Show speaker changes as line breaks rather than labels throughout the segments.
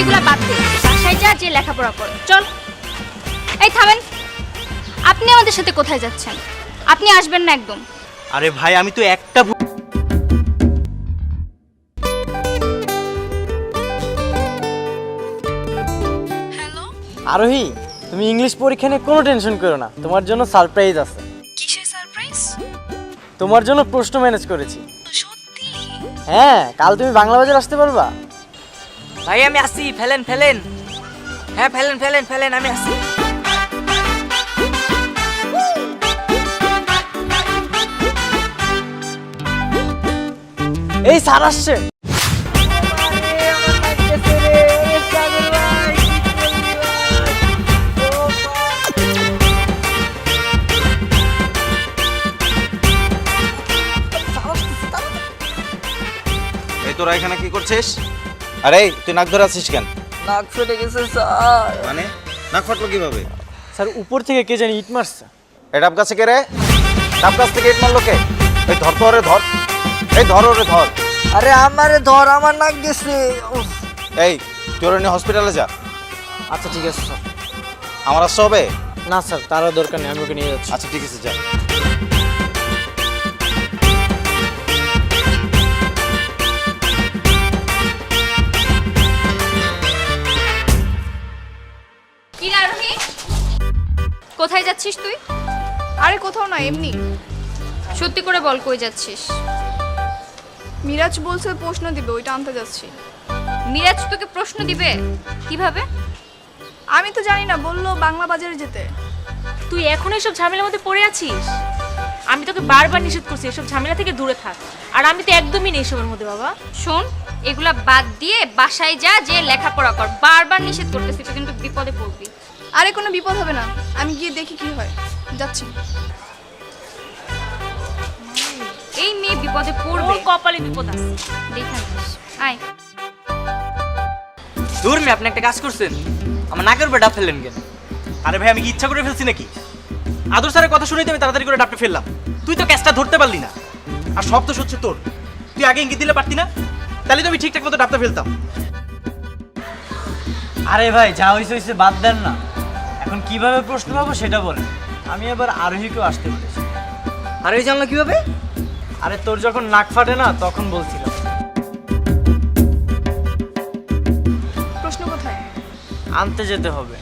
এগুলা বাদ দে, বাসায় যা, যে লেখাপড়া কর। চল। এই থামেন, আপনি আমাদের সাথে কোথায় যাচ্ছেন? আপনি আসবেন না একদম।
আরে ভাই, আমি তো একটা
আরোহী, তুমি ইংলিশ পরীক্ষা নিয়ে কোনো টেনশন করো না, তোমার জন্য সারপ্রাইজ আছে।
কিসের সারপ্রাইজ?
তোমার জন্য প্রশ্ন ম্যানেজ করেছি।
সত্যি?
হ্যাঁ, কাল তুমি বাংলা বাজার আসতে পারবা?
ভাই আমি আসি, ফেলেন ফেলেন। হ্যাঁ ফেলেন ফেলেন ফেলেন, আমি আসি।
এই স্যার আসছে।
এই তোরা এখানে কি করছিস? আরে তুই নাক ধরে আছিস কেন?
নাক ফেটে গেছে স্যার।
মানে নাক ফাটলো কিভাবে?
স্যার, উপর থেকে কে জানি ইট মারছে।
এই ডাব গাছে কে রে? ডাব গাছ থেকে ইট মারলো কে? এই ধর তো ওরে, ধর। এই ধর ওরে, ধর।
আরে আমারে ধর, আমার নাক গেছে। উফ।
এই তুই ওরে নিয়ে হসপিটালে যা।
আচ্ছা ঠিক আছে স্যার।
আমার আসতে হবে?
না স্যার, তারও দরকার নেই, আমি ওকে নিয়ে যাচ্ছি।
আচ্ছা ঠিক আছে, যা।
কি রে আরোহী, কোথায় যাচ্ছিস তুই?
আরে কোথাও না, এমনি।
সত্যি করে বল, কই যাচ্ছিস?
মিরাজ বলছে প্রশ্ন দিবে, ওইটা আনতে যাচ্ছি।
মিরাজ তোকে প্রশ্ন দিবে? কিভাবে?
আমি তো জানি না, বললো বাংলা বাজারে যেতে।
তুই এখন এসব ঝামেলার মধ্যে পড়ে আছিস? আমি তোকে বারবার নিষেধ করছি এসব ঝামেলা থেকে দূরে থাক, আর আমি তো একদমই নেই এসবের মধ্যে বাবা।
শোন, এগুলা বাদ দিয়ে বাসায় যা, যে লেখাপড়া কর। বারবার নিষেধ করতেছি, তুই কিন্তু বিপদে পড়বি।
আরে কোনো বিপদ হবে না, আমি গিয়ে দেখি কি হয়। যাচ্ছি।
এই মেয়ে বিপদে পড়বে।
ওর কপালে বিপদ আছে।
দেখা যাস। আয়।
দূর মে, আপনি একটা কাজ করছেন, আমার নাকের উপর ডাব ফেললেন কেন?
আরে ভাই, আমি কি ইচ্ছা করে ফেলছি নাকি? আদর স্যারের কথা শুনেই তো আমি তাড়াতাড়ি করে ডাবটা ফেললাম। তুই তো ক্যাচটা ধরতে পারলি না, আর সব দোষ হচ্ছে তোর। তুই আগে ইঙ্গিত দিলে পারতি না? তাহলে তো আমি ঠিকঠাক মতো ডাবটা ফেলতাম।
আরে ভাই, যা হয়েছে হয়েছে, বাদ দেন না। এখন কিভাবে প্রশ্ন পাবো সেটা বলেন। আমি এবার আরোহীকেও আসতে বলেছি।
আর এই জানলা কিভাবে?
আরে তোর যখন নাক ফাটে না, তখন বলছিলাম।
প্রশ্ন কোথায়?
আনতে যেতে হবে।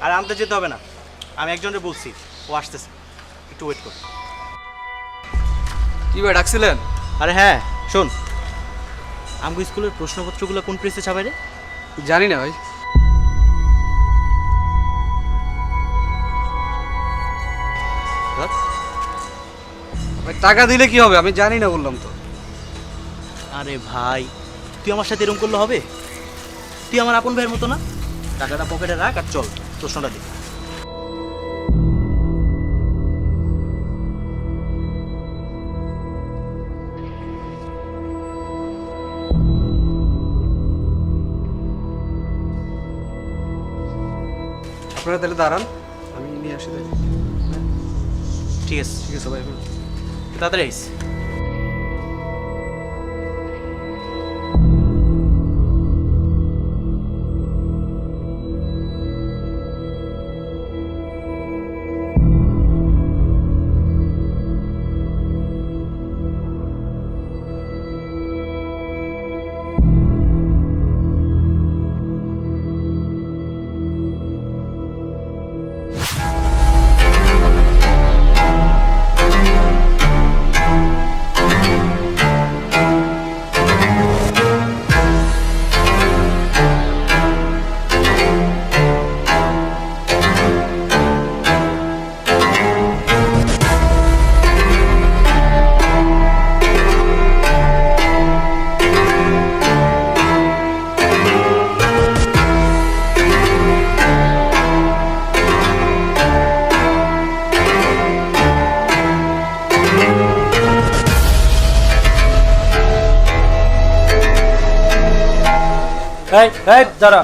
আর আনতে যেতে হবে না, আমি একজনকে বলছি, ও আসতেছে, একটু ওয়েট কর।
কি ভাই ডাকছিলেন?
আরে হ্যাঁ, শোন, আমগো স্কুলের প্রশ্নপত্রগুলো কোন প্রেসে ছাপাই রে?
জানি না ভাই। ভাই টাকা দিলে কি হবে? আমি জানি না, বললাম তো।
আরে ভাই, তুই আমার সাথে এরকম করলে হবে? তুই আমার আপন ভাইয়ের মতো না? টাকাটা পকেটে রাখ আর চল প্রশ্নটা দিই।
আপনারা তাহলে দাঁড়ান, আমি নিয়ে আসি তাই।
ঠিক আছে,
ঠিক আছে ভাই।
তাড়াতাড়ি আইস।
এই দাঁড়া।